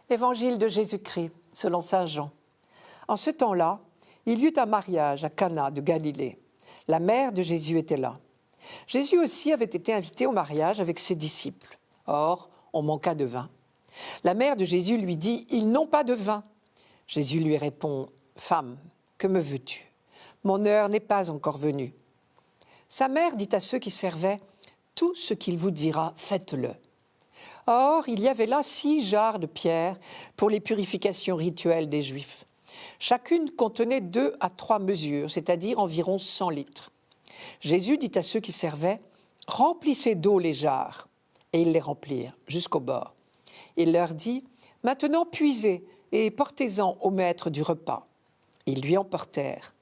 Évangile de Jésus-Christ, selon saint Jean. En ce temps-là, il y eut un mariage à Cana de Galilée. La mère de Jésus était là. Jésus aussi avait été invité au mariage avec ses disciples. Or, on manqua de vin. La mère de Jésus lui dit « Ils n'ont pas de vin ». Jésus lui répond « Femme, que me veux-tu ? Mon heure n'est pas encore venue. » Sa mère dit à ceux qui servaient « Tout ce qu'il vous dira, faites-le. » Or, il y avait là 6 jarres de pierre pour les purifications rituelles des Juifs. Chacune contenait 2 à 3 mesures, c'est-à-dire environ 100 litres. Jésus dit à ceux qui servaient « Remplissez d'eau les jarres ». Et ils les remplirent jusqu'au bord. Il leur dit « Maintenant puisez et portez-en au maître du repas. » Ils lui emportèrent,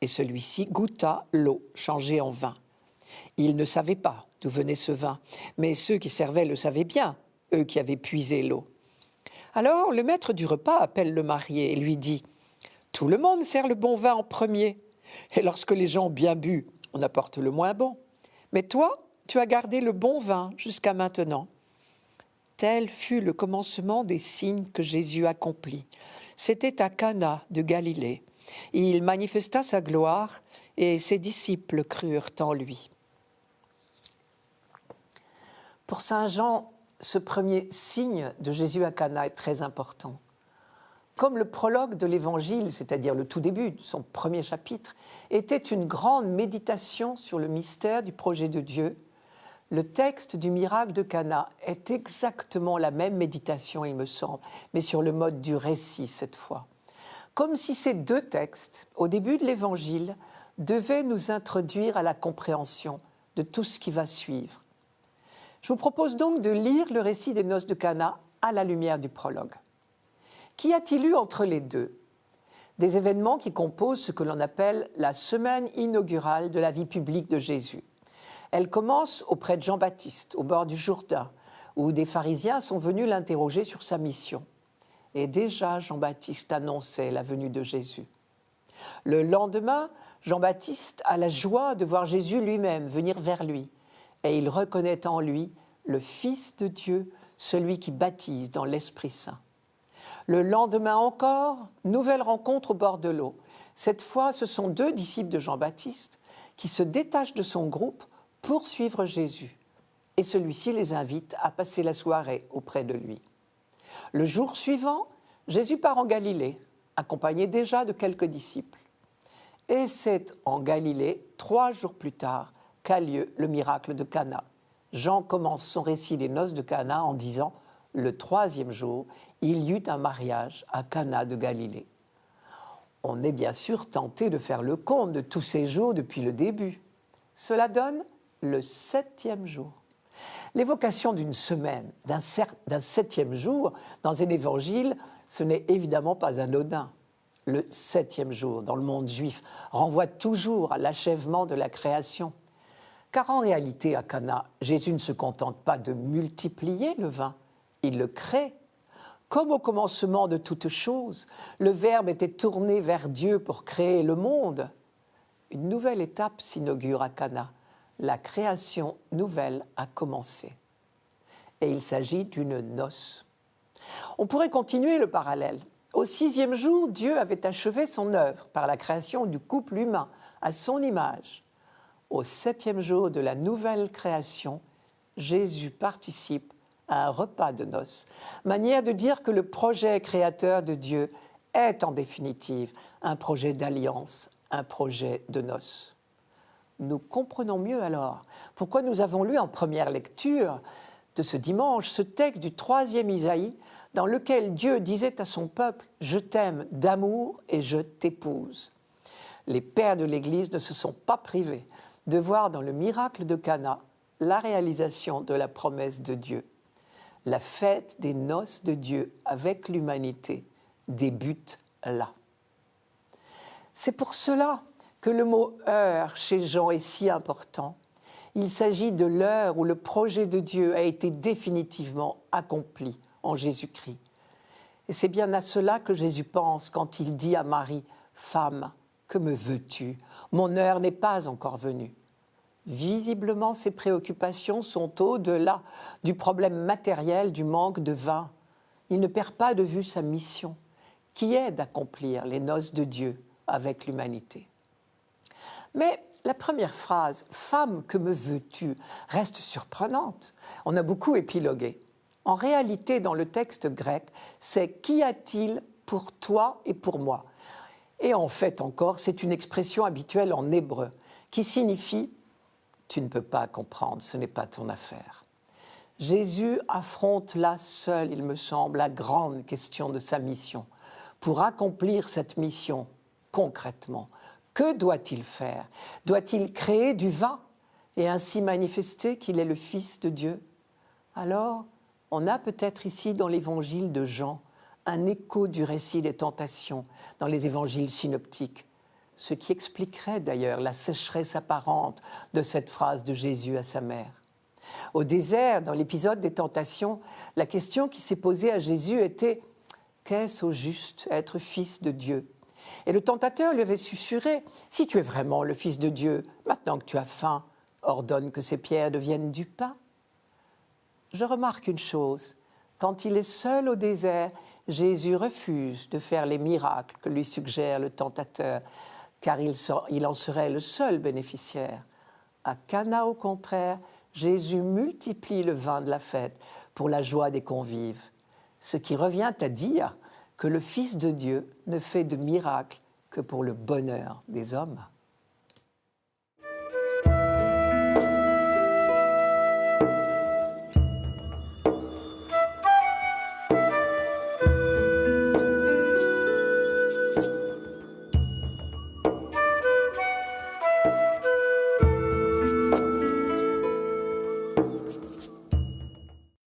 et celui-ci goûta l'eau changée en vin. Il ne savait pas d'où venait ce vin, mais ceux qui servaient le savaient bien, eux qui avaient puisé l'eau. Alors le maître du repas appelle le marié et lui dit « Tout le monde sert le bon vin en premier, et lorsque les gens ont bien bu, on apporte le moins bon. Mais toi, tu as gardé le bon vin jusqu'à maintenant. » Tel fut le commencement des signes que Jésus accomplit. C'était à Cana de Galilée. Il manifesta sa gloire et ses disciples crurent en lui. Pour saint Jean, ce premier signe de Jésus à Cana est très important. Comme le prologue de l'Évangile, c'est-à-dire le tout début de son premier chapitre, était une grande méditation sur le mystère du projet de Dieu, le texte du miracle de Cana est exactement la même méditation, il me semble, mais sur le mode du récit cette fois. Comme si ces 2 textes, au début de l'Évangile, devaient nous introduire à la compréhension de tout ce qui va suivre. Je vous propose donc de lire le récit des noces de Cana à la lumière du prologue. Qu'y a-t-il eu entre les 2 ? Des événements qui composent ce que l'on appelle la semaine inaugurale de la vie publique de Jésus. Elle commence auprès de Jean-Baptiste, au bord du Jourdain, où des pharisiens sont venus l'interroger sur sa mission. Et déjà, Jean-Baptiste annonçait la venue de Jésus. Le lendemain, Jean-Baptiste a la joie de voir Jésus lui-même venir vers lui. Et il reconnaît en lui le Fils de Dieu, celui qui baptise dans l'Esprit Saint. Le lendemain encore, nouvelle rencontre au bord de l'eau. Cette fois, ce sont 2 disciples de Jean-Baptiste qui se détachent de son groupe pour suivre Jésus. Et celui-ci les invite à passer la soirée auprès de lui. Le jour suivant, Jésus part en Galilée, accompagné déjà de quelques disciples. Et c'est en Galilée, 3 jours plus tard, qu'a lieu le miracle de Cana. Jean commence son récit des noces de Cana en disant « Le 3e jour, il y eut un mariage à Cana de Galilée ». On est bien sûr tenté de faire le compte de tous ces jours depuis le début. Cela donne le 7e jour. L'évocation d'une semaine, d'un 7e jour, dans un évangile, ce n'est évidemment pas anodin. Le 7e jour, dans le monde juif, renvoie toujours à l'achèvement de la création. Car en réalité, à Cana, Jésus ne se contente pas de multiplier le vin, il le crée. Comme au commencement de toute chose, le Verbe était tourné vers Dieu pour créer le monde. Une nouvelle étape s'inaugure à Cana. La création nouvelle a commencé. Et il s'agit d'une noce. On pourrait continuer le parallèle. Au 6e jour, Dieu avait achevé son œuvre par la création du couple humain à son image. Au 7e jour de la nouvelle création, Jésus participe à un repas de noces, manière de dire que le projet créateur de Dieu est en définitive un projet d'alliance, un projet de noces. Nous comprenons mieux alors pourquoi nous avons lu en première lecture de ce dimanche ce texte du 3e Isaïe dans lequel Dieu disait à son peuple « Je t'aime d'amour et je t'épouse ». Les pères de l'Église ne se sont pas privés de voir dans le miracle de Cana la réalisation de la promesse de Dieu. La fête des noces de Dieu avec l'humanité débute là. C'est pour cela que le mot « heure » chez Jean est si important. Il s'agit de l'heure où le projet de Dieu a été définitivement accompli en Jésus-Christ. Et c'est bien à cela que Jésus pense quand il dit à Marie « Femme, que me veux-tu ? Mon heure n'est pas encore venue. » Visiblement, ses préoccupations sont au-delà du problème matériel du manque de vin. il ne perd pas de vue sa mission, qui est d'accomplir les noces de Dieu avec l'humanité. Mais la première phrase, « Femme, que me veux-tu » reste surprenante. On a beaucoup épilogué. En réalité, dans le texte grec, c'est « Qu'y a-t-il pour toi et pour moi ?» Et en fait encore, c'est une expression habituelle en hébreu qui signifie « Tu ne peux pas comprendre, ce n'est pas ton affaire ». Jésus affronte là seul, il me semble, la grande question de sa mission. Pour accomplir cette mission concrètement, que doit-il faire? Doit-il créer du vin et ainsi manifester qu'il est le Fils de Dieu? Alors, on a peut-être ici dans l'évangile de Jean un écho du récit des tentations dans les évangiles synoptiques, ce qui expliquerait d'ailleurs la sécheresse apparente de cette phrase de Jésus à sa mère. Au désert, dans l'épisode des tentations, la question qui s'est posée à Jésus était « Qu'est-ce au juste, être fils de Dieu ?» Et le tentateur lui avait susurré « Si tu es vraiment le Fils de Dieu, maintenant que tu as faim, ordonne que ces pierres deviennent du pain. » Je remarque une chose, quand il est seul au désert, Jésus refuse de faire les miracles que lui suggère le tentateur, car il en serait le seul bénéficiaire. À Cana, au contraire, Jésus multiplie le vin de la fête pour la joie des convives, ce qui revient à dire que le Fils de Dieu ne fait de miracles que pour le bonheur des hommes.